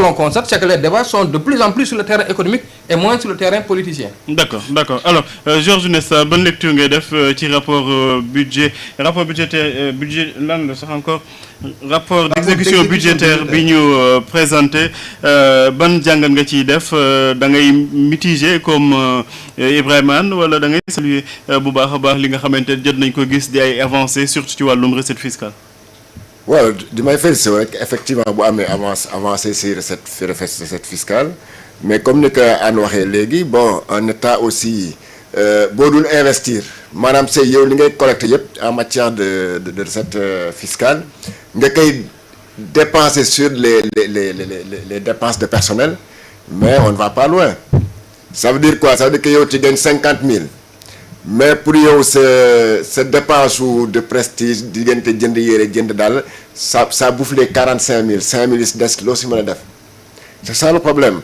l'on constate, c'est que les débats sont de plus en plus sur le terrain économique et moins sur le terrain politicien. D'accord. Alors Georges Nesta ban lecture ngay def ci rapport budgétaire budget lan la sax encore rapport d'exécution budgétaire bi ñu présenté ban jàngat nga ciy def da ngay mitiger comme Ibrahima Anne wala da ngay saluer bu baax a baax li nga xamante jot nañ ko gis di ay avancées surtout ci wàllum recette fiscale. waaw di may félicité rek effectivement bu amee avancé si recette fiscale mais comme ni ko Anne waxee léegi bon en état aussi boo dul investir maanaam c'est yow li ngay collecté yëpp en matière de recette fiscale nga koy dépenser sur les dépenses de personnel mais on ne va pas loin ça veut dire quoi ça veut dire que yow tu gagnes 50 000 mais pour yow sa dépense de prestige diggante jënd yére jënd daal ça bouffe les 45 000 5 000 yi des loo si mën a def c'est ça le problème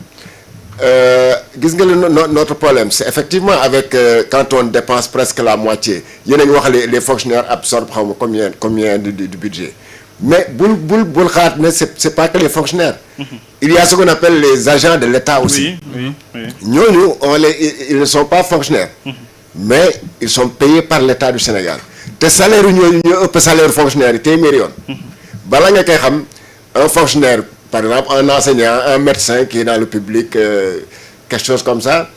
gis nga notre problème c'est effectivement avec quand on dépense presque la moitié yéen a ngi wax les fonctionnaires absorbent xaw ma combien du budget mais bul xaat ne c'est pas que les fonctionnaires il y a ce qu'on appelle les agents de l'État aussi ñooñu ils ne sont pas fonctionnaires mais ils sont payés par l'État du Sénégal te salaire yu ñooñu ñoo ëpp salaire fonctionnaire yi téeméeri yoon bala nga koy xam un fonctionnaire par exemple un enseignant un médecin qui est dans le public quelque chose comme ça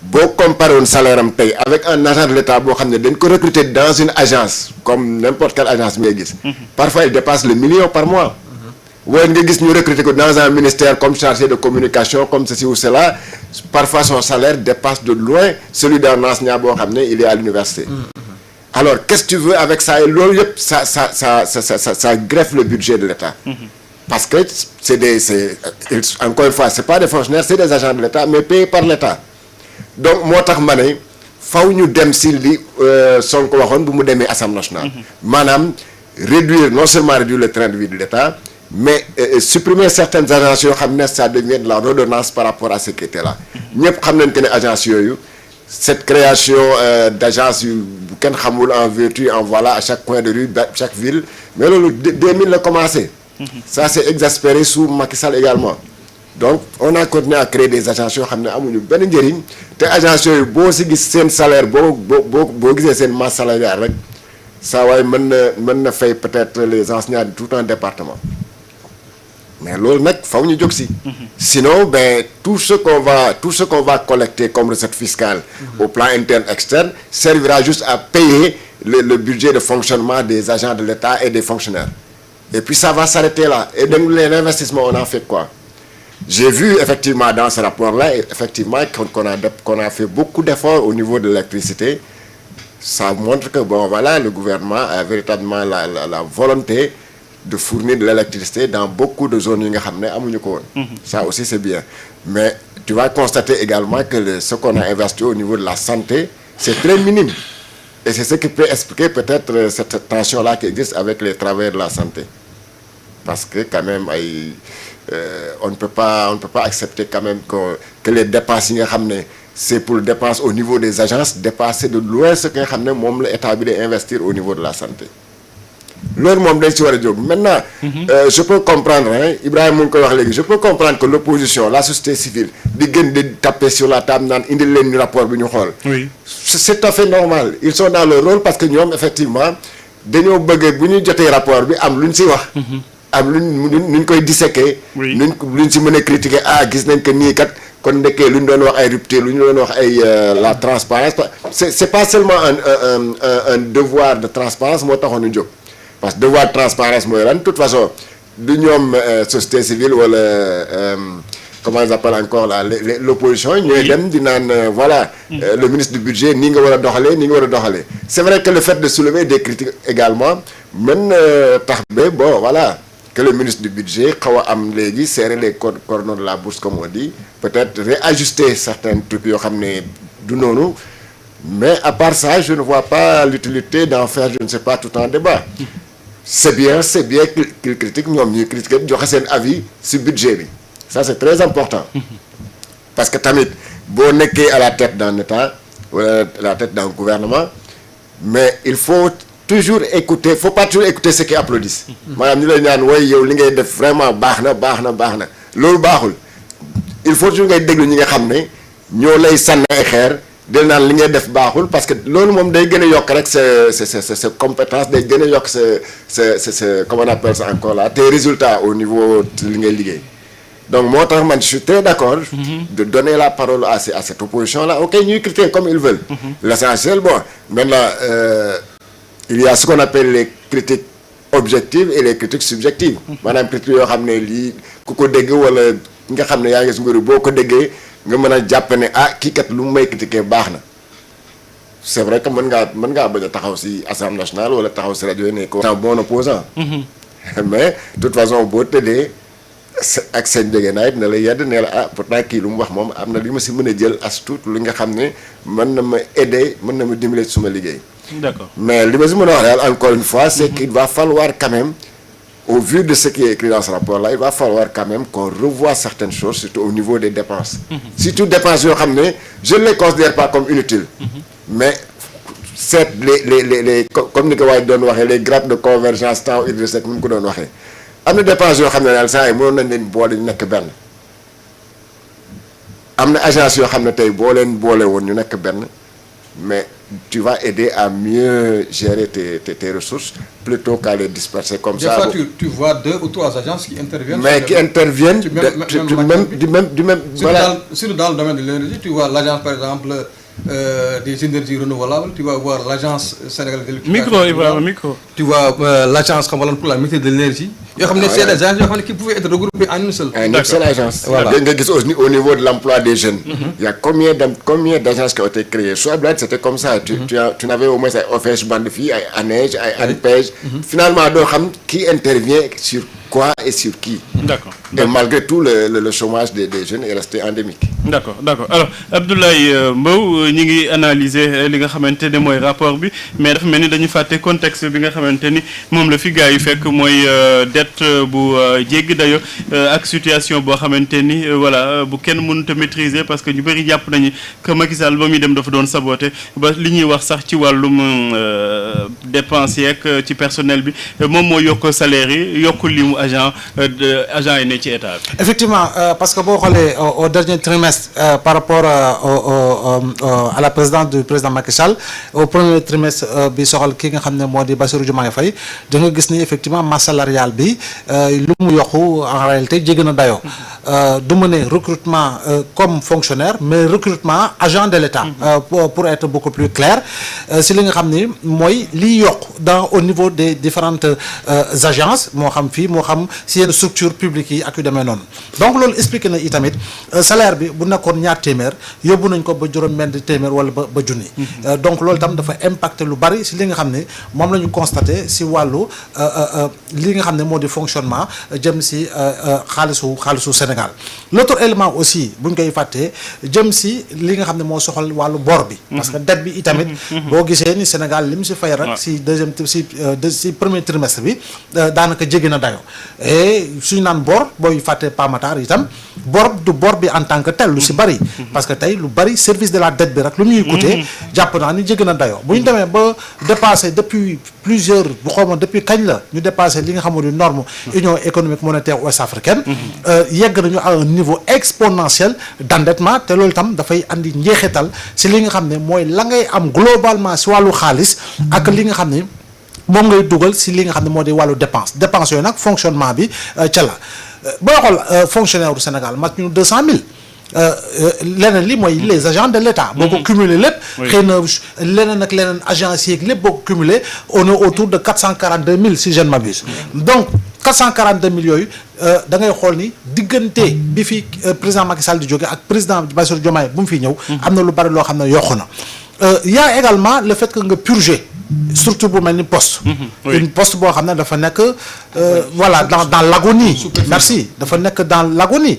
boo comparé woon salaire am tey avec un agent de l'État boo xam ne dañ ko recruter dans une agence comme n'importe quelle agence bi ngay gis parfois il dépasse le million par mois wala nga gis ñu recruter ko dans un ministère comme chargé de communication comme ceci ou cela parfois son salaire dépasse de loin celui d'un enseignant boo xam ne il est à l'université alors qu'est-ce que tu veux avec ça et loolu yëpp ça greffe le budget de l'État parce que encore une fois c'est pas des fonctionnaires c'est des agents de l'État mais payés par l'État donc moo tax ma ne faw ñu dem si li Sonko waxoon bu mu demee Assemblée nationale maanaam non seulement réduire le train de vie de l'État mais supprimer certaines agences yoo xam ne ça devient de la redondance par rapport à ce qui était là ñëpp xam nañ que ne agence yooyu cette création d'agence yu bu kenn xamul en vertu en voilà à chaque coin de rue chaque ville mais loolu 2000 la commencé ça s'est exaspéré sous Macky Sall également donc on a continué à créer des agences yoo xam ne amuñu benn njëriñ te agences yooyu boo si gis seen salaire boo gisee seen masse salariale rek saa waaye mën na fay peut-être les enseignants de tout un département mais loolu nag faw ñu jóg si sinon ben tout ce qu'on va collecter comme recette fiscale au plan interne externe servira juste à payer le budget de fonctionnement des agents de l'État et des fonctionnaires et puis ça va s'arrêter là et donc les investissements on en fait quoi j'ai vu effectivement dans ce rapport-là effectivement qu'on a fait beaucoup d'efforts au niveau de l'électricité ça montre que bon voilà le gouvernement a véritablement la volonté de fournir de l'électricité dans beaucoup de zones yi nga xam ne amuñu ko woon ça aussi c'est bien mais tu vas constater également que ce qu'on a investi au niveau de la santé c'est très minime et c'est ce qui peut expliquer peut-être cette tension-là qui existe avec les travailleurs de la santé parce que quand même on ne peut pas accepter quand même que les dépenses yi nga xam ne c'est pour dépenses au niveau des agences dépasser de loin ce que nga xam ne moom la état bi di investir au niveau de la santé loolu moom dañ ci war a jóg maintenant je peux comprendre Ibrahima mu ngi koy wax léegi je peux comprendre que l'opposition la société civile di gën di taper sur la table naan indil leen ñu rapport bi ñu xool c'est tout à fait normal ils sont dans leur rôle parce que ñoom effectivement dañoo bëgg bu ñu jotee rapport bi am lu ñu si wax am luñ koy disséquer luñ si mën a critiquer gis nañ que nii kat kon ndekkee lu ñu doon wax ay rupture lu ñu doon wax ay la transparence c'est pas seulement un devoir de transparence moo taxoon ñu jóg parce que devoir de transparence mooy lan de toute façon du ñoom société civile wala comment ils appellent encore là l'opposition ñooy dem di naan voilà le ministre du budget nii nga war a doxalee nii nga war a doxalee c'est vrai que le fait de soulever des critiques également mën tax ba bon voilà que le ministre du budget xaw a am léegi serrer les cordons de la bourse comme on dit peut-être réajuster certains trucs yoo xam ne du noonu mais à part ça je ne vois pas l'utilité d'en faire je ne sais pas tout un débat c'est bien qu'ils critiquent ñoom ñuy critiquer joxe seen avis ci budget bi ça c'est très important parce que tamit boo nekkee à la tête d'un État wala à la tête d'un gouvernement mais il faut toujours faut pas toujours écouter ceux qui applaudissent maanaam ñu lay ñaan woy yow li ngay def vraiment baax na loolu baaxul il faut toujours ngay déglu ñi nga xam ne ñoo lay sànni ay xeer del naan li ngay def baaxul parce que loolu moom day gën a yokk rek sa compétence day gën a yokk sa comment on appelle ça encore là tes résultats au niveau li ngay liggéey donc moo tax man je suis très d'accord de donner la parole à cette opposition là ok ñuy critiquer comme ils veulent l'essentiel bon maintenant il y a ce qu'on appelle les critiques objectives et les critiques subjectives maanaam critiques yoo xam ne lii ku ko dégg wala nga xam ne yaa ngi si nguur boo ko déggee nga mën a jàpp ne kii kat lu mu may critiquer baax na c'est vrai que mën ngaa bañ a taxaw si Assemblée nationale wala taxaw si rajo yi ne ko un bon opposant mais de toute façon boo tëddee ak seen jógee naa it ne la yedd ne la pourtant kii lu mu wax moom am na li ma si mën a jël as tuut li nga xam ne mën na ma aider mën na ma dimbali suma liggéey. D'accord. Mais li ma si mën a wax daal encore une fois c'est qu'il va falloir quand même au vu de ce qui est écrit dans ce rapport-là, il va falloir quand même qu'on revoie certaines choses, surtout au niveau des dépenses. Surtout dépenses, je ne les considère pas comme inutiles. Mais c'est comme les grappes de convergence, tant il y a des dépenses, il y a des agences, mais tu vas aider à mieux gérer tes ressources plutôt qu'à les disperser comme ça. Des fois, tu vois 2 ou 3 agences qui interviennent. Mais qui interviennent du même voilà. Sur dans le domaine de l'énergie, tu vois l'agence par exemple des énergies renouvelables, tu vas voir l'agence sénégalaise de l'électricité. Tu vois l'agence pour la maîtrise de l'énergie. C'est des agences qui pouvaient être regroupées en une seule. Une seule agence. Voilà. Au niveau de l'emploi des jeunes, il y a combien d'agences qui ont été créées? Soit c'était comme ça. Tu n'avais au moins offert bande fille, à neige, à pêche. Finalement, qui intervient sur quoi et sur qui. D'accord. Et malgré tout, le chômage des jeunes est resté endémique. D'accord. Alors, Abdoulaye Mbow, nous avons analysé le rapport, mais nous avons fait le contexte bi nga xamanteni mom la fi gaay yu fekk moy dette bu jégg dayo ak situation bo xamanteni voilà bu kenn mënut a maîtriser parce que ñu bari japp nañu que Macky Sall ba mi dem dafa doon saboter ba li ñuy wax sax ci walum dépenses ak ci personnel bi mom mo yok salaire yi yok limu agent yi ne ci état. Effectivement parce que bo xolé au dernier trimestre par rapport à la présidence du président Macky Sall au premier trimestre bi soxal ki nga xamné modi Bassirou Diomaye Faye da nga gis ni effectivement masse salariale bi lu mu yokku en réalité jéggi na dayo du mëne recrutement comme fonctionnaire mais recrutement agent de l'État pour être beaucoup plus clair si li nga xamni moy li yokk dans au niveau des différentes agences mo xam fi mo xam si yenn structure publique yi ak yu demee noonu donc loolu expliqué na itamit salaire bi bu nekkoon ñaar téeméer yóbbu nañ ko ba juróom-benn téeméer wala ba junni donc loolu tam dafa impacté lu bari si li nga xam ne moom la ñu constaté si wàllu li nga xam ne moo di fonctionnement jëm si xaalisu Sénégal l'autre élément aussi buñ koy fàttee jëm si li nga xam ne moo soxal wàllu bor bi parce que dette bi itamit boo gisee ni Sénégal li mu si fay rek si si premier trimestre bi daanaka jéggi na dayo et suñu naan bor booy fàttee pamatar itam bor du bor bi en tant que tel lu si bari parce que tey lu bari service de la dette bi rek lu ñuy coûter jàpp naa ni jéggi na dayo bu ñu demee ba dépassé depuis plusieurs bu xawma depuis kañ la ñu dépassé li nga xamul ni norme union économique monétaire ouest africaine yegg nañu à un niveau exponentiel d'endettement te loolu tam dafay andi njeexital si li nga xam ne mooy la ngay am globalement si wàllu xaalis ak li nga xam ne moom ngay dugal si li nga xam ne moo di wàllu dépense yooyu nag fonctionnement bi ca la boo xool fonctionnaire du Sénégal mat ñu 200 000 leneen li mooy les agents de l'État boo ko cumulé lépp xëy na leneen ak leneen agence yeeg lépp boo ko cumulé on est autour de 442 000 si je ne m'abuse donc 442 000 yooyu da ngay xool ni diggante bi fi président Macky Sall di jóge ak président Bassirou Diomaye bu mu fi ñëw am na lu bari loo xam ne yokku na y a également le fait que nga purger surtout bu mel ni poste une poste boo xam ne dafa nekk voilà dans l'agonie merci dafa nekk dans l'agonie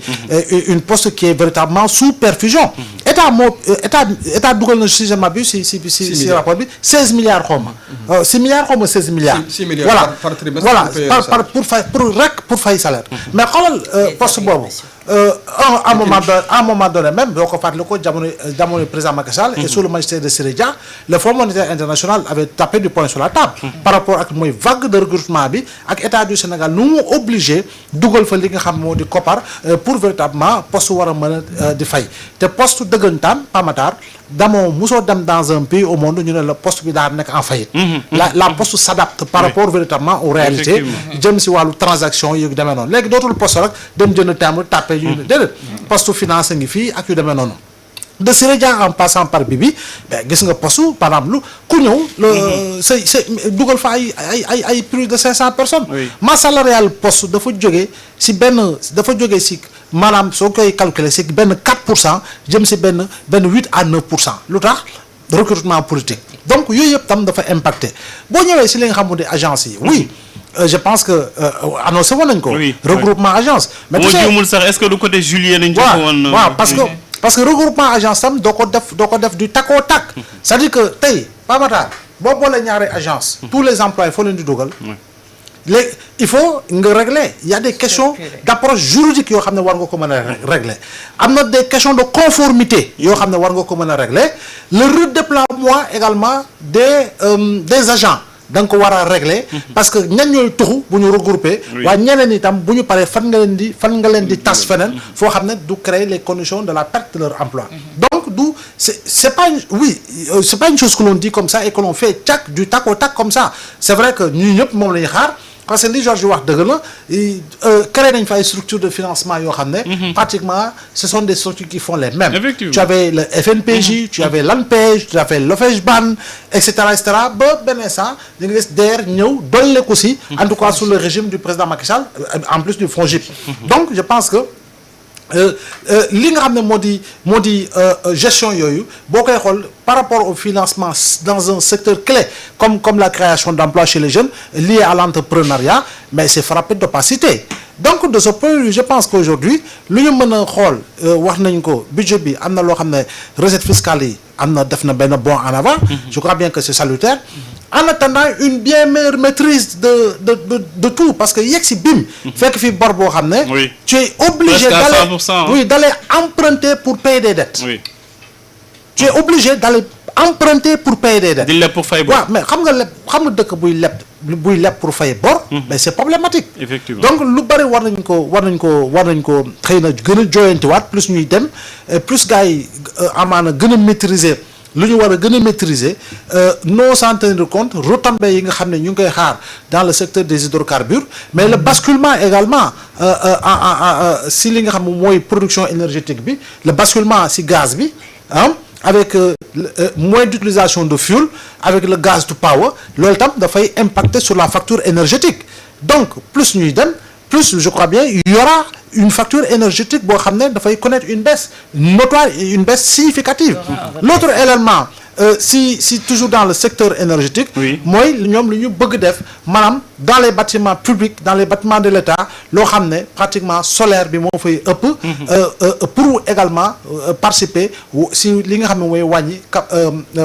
une poste qui est véritablement sous perfusion état dugal na si je m'abuse si rapport bi 16 milliards xawma 6 milliards xawma 16 milliards voilà pour fay salaire mais xoolal poste boobu à un moment donné même boo ko fàttali ko jamono président Macky Sall et sous le magistère de Siré Dia le Fonds monétaire international avait tapé du poing sur la table par rapport ak mooy vague de recrutement bi ak état du Sénégal nu mu obligé dugal fa li nga xam moo di koppar pour véritablement poste war a mën a di fay te poste dëggantaan pamatar damoo mosoo dem dans un pays au monde ñu ne la poste bi daa nekk en faillite la poste s'adapte par rapport véritablement aux réalités jëm si wàllu transaction yu demee noonu léegi dootul poste rek dem jënd timbre tàppe yu déedéet poste finance ngi fii ak yu demee noonu de Siré Dia en passant par Bibi ben gis nga poste par exemple ku ñëw say dugal fa ay plus de 500 personnes masse salariale poste dafa jógee si maanaam soo koy calculer si benn 4% jëm si benn 8 à 9% lu tax recrutement politique donc yooyu yëpp tam dafa impacté boo ñëwee si li nga xam ne agence yi oui je pense que annoncé woon nañ ko regroupement agence mais moo juumul sax est-ce que du côté juillet nañ ko woon waaw parce que regroupement agence tam doo ko def du takk au takk c'est-à-dire que tey Pamatar boo boolee ñaari agence tous les employés foo leen di dugal léegi il faut nga régler il y a des questions d'approche juridique yoo xam ne war nga ko mën a régler am na des questions de conformité yoo xam ne war nga ko mën a régler le redéploiement également des agents da nga ko war a régler parce que ñan ñooy tuxu bu ñu regrouper waaye ñeneen itam bu ñu paree fan nga leen di tas feneen foo xam ne du créer les conditions de la perte de leur emploi donc c'est pas c'est pas une chose que l'on dit comme ça et que l'on fait du tac au tac comme ça c'est vrai que ñun ñëpp moom la ñuy xaar parce que li Georges wax dëgg la créé nañ fa ay structures de financement yoo xam ne pratiquement ce sont des structures qui font les mêmes tu avais le FNPJ tu avais l'ANPEJ tu avais l'OFEJBAN et cetera ba benn instant di nga gis DER ñëw dolle ko si en tout cas sous le régime du président Macky Sall en plus du FONGIP donc je pense que li nga xam ne moo di gestion yooyu boo koy xool par rapport au financement dans un secteur clé comme la création d'emplois chez les jeunes liés à l'entrepreneuriat mais c'est frappé d'opacité donc de ce point de vue je pense qu'aujourd'hui lu ñu mën a xool wax nañ ko budget bi am na loo xam ne recette fiscale yi am na def na benn bond en avant je crois bien que c'est salutaire en attendant une bien meilleure maîtrise de tout parce que yegg si bim fekk fi bor boo xam ne tu es obligé d'aller emprunter pour payer des dettes tu es obligé d'aller emprunter pour payer des dettes di leb pour fay bor waaw mais xam nga dëkk buy leb pour fay bor mais c'est problématique effectivement donc lu bari war nañ ko xëy na gën a jooyantiwaat plus ñuy dem plus gars yi amaana gën a maîtriser lu ñu war a gën a maîtriser non sans tenir compte retombées yi nga xam ne ñu ngi koy xaar dans le secteur des hydrocarbures mais le basculement également si li nga xam ne mooy production énergétique bi le basculement si gaz bi avec moins d'utilisation de fuel avec le gaz to power loolu tam dafay impacter sur la facture énergétique donc plus ñuy dem plus je crois bien il y aura une facture énergétique boo xam ne dafay connaître une baisse notoire et une baisse significative l'autre élément si toujours dans le secteur énergétique mooy ñoom lu ñu bëgg def maanaam dans les bâtiments publics dans les bâtiments de l'État loo xam ne pratiquement solaire bi moo fay ëpp pour également participer si li nga xam ne mooy wàññi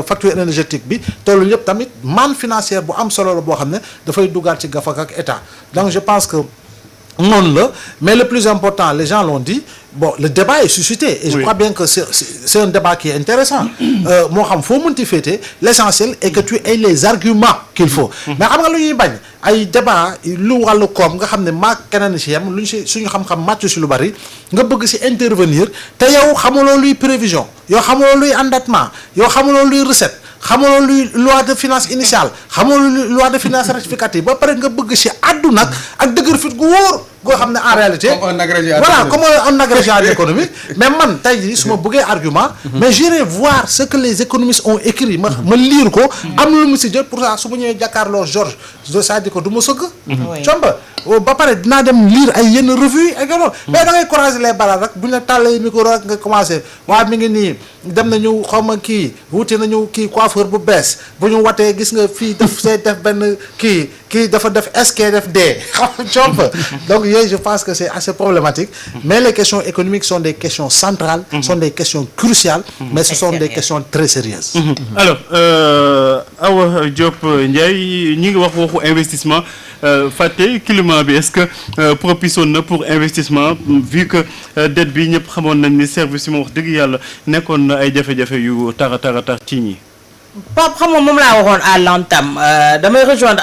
facture énergétique bi te loolu yëpp tamit manne financière bu am solo la boo xam ne dafay duggaat ci gafak ak État donc je pense que noonu la mais le plus important les gens l'ont dit bon le débat est suscité et je crois bien que c'est un débat qui est intéressant moo xam foo mënti féete l'essentiel est que tu aies les arguments qu'il faut mais xam nga lu ñuy bañ ay débat lu wàllu koom nga xam ne maa keneen si yam lu ñu si suñu xam-xam màcc si lu bari nga bëgg si intervenir te yow xamuloo luy prévision yow xamuloo luy endettement yow xamuloo luy recette xamuloo luy loi de finance initiale xamuloo luy loi de finance rectificative ba pare nga bëgg si àddu nag ak dëgër fit gu wóor goo xam ne en réalité comme un agrégé en économie mais man tey jii su ma bëggee argument mais j'irai voir ce que les économistes ont écrit ma lire ko am lu mu si jël pour ça su ma ñëwee jàkkaarloo Georges c'est-à-dire que du ma sëgg comba ba pare dinaa dem lire ay yenn revue ak yoon mais da ngay croiser les bras rek bu ñu la tàllee micro rek nga commencé waaw mi ngi nii dem nañu xaw ma kii wuti nañu kii coiffeur bu bees bu ñu watee gis nga fii def benn kii dafa def SK def D xam nga donc yooyu je pense que c'est assez problématique mais les questions économiques sont des questions centrales sont des questions cruciales mais ce sont des questions très sérieuses alors Awa Diop Ndiaye ñi ngi waxu investissement fàtte climat bi est-ce que propice woon na pour investissement vu que dette bi ñëpp xamoon nañ ni service yi ma wax dëgg yàlla nekkoon na ay jafe-jafe yu tara ci ñi. Pape xam nga moom laa waxoon à l'entame damay rejoindre